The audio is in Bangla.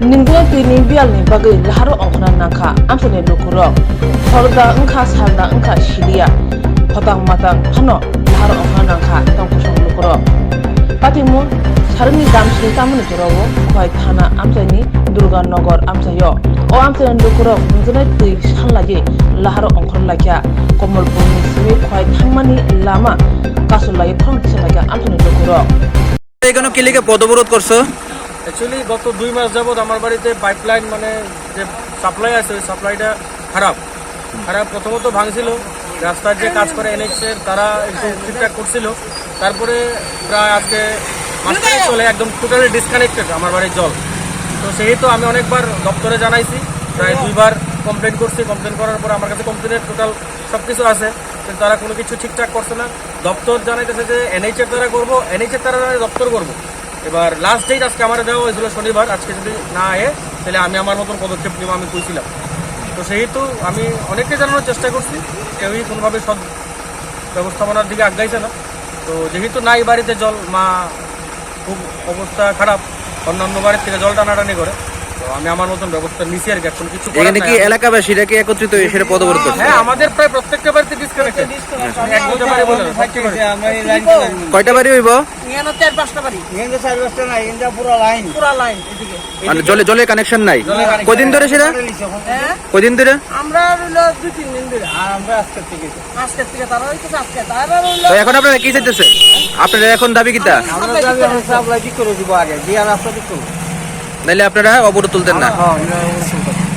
Ningguya tini bial ni bagai laharo ongkana nangka amsane lukurok. Horda engka sarda engka shilia. Hotang matang hano laharo ongkana nangka tongkosong lukurok. Patimu sarni damsini tamuni jorowo kwai thana amsani Durga Nogor amsayo. O amsane lukurok ningguya tui sanlaje laharo ongkana lakya komol bumi simi kwai thangmani lama kasulai thong tselakya amsane lukurok. এখানে কি লিখে পদবরোধ করছো? অ্যাকচুয়ালি গত 2 মাস যাবত আমার বাড়িতে পাইপলাইন মানে যে সাপ্লাই আছে ওই সাপ্লাইটা খারাপ। প্রথমত ভাঙছিল, রাস্তার যে কাজ করে এনএইচএর তারা একটু ঠিকঠাক করছিল, তারপরে প্রায় আজকে মাসখানেক চলে একদম টোটালি ডিসকানেক্টেড আমার বাড়ির জল। তো সেহেতু আমি অনেকবার দপ্তরে জানাইছি, প্রায় 2 বার কমপ্লেন করছি। কমপ্লেন করার পর আমার কাছে কমপ্লেনের টোটাল সব কিছু আছে, কিন্তু তারা কোনো কিছু ঠিকঠাক করছে না। দপ্তর জানাইতেছে যে এনএইচের দ্বারা করবো, এনএইচের দ্বারা দপ্তর করবো। এবার লাস্ট ডেট আজকে আমার দেওয়া হয়েছিল শনিবার। আজকে যদি না আয়ে তাহলে আমি আমার মতন পদক্ষেপ নেব আমি কইছিলাম। তো সেহেতু আমি অনেককে জানানোর চেষ্টা করছি, কেউই কোনোভাবে সব ব্যবস্থাপনার দিকে আগাইছে না। তো যেহেতু নাই বাড়িতে জল, মা খুব অবস্থা খারাপ, অন্যান্য বাড়ির থেকে জল টানাটানি করে, তো আমি আমার মতন ব্যবস্থা নিছি আর কি। এখন কিছু এখানে কি এলাকাবাসীরা কি একত্রিত হয়ে সেটা পদবরোধ করছে? হ্যাঁ, আমাদের প্রায় প্রত্যেকটা বাড়িতে ডিসকানেক্টেড। এক দুটো বাড়ি বলে না, ফাইভটি বাড়ি। কয়টা বাড়ি হইব? এখানে 4-5টা বাড়ি, এখানে 4-5টা নাই, এখানে পুরো লাইন এদিকে। মানে জলের কানেকশন নাই? কদিন ধরে সেটা? হ্যাঁ, কদিন ধরে? আমরা হইলো 2-3 দিন ধরে। আর আমরা আজকের থেকে তারা হইতেছে আজকে, তারা হইলো। তো এখন আপনারা কি চাইতেছে? আপনারা এখন দাবি কিটা? আমরা দাবি আমরা সাপ্লাই ঠিক করে দিব আগে, দিয়ে রাস্তা ঠিক করব। নাইলে আপনারা অবরোধ তুলতেন না? হ্যাঁ,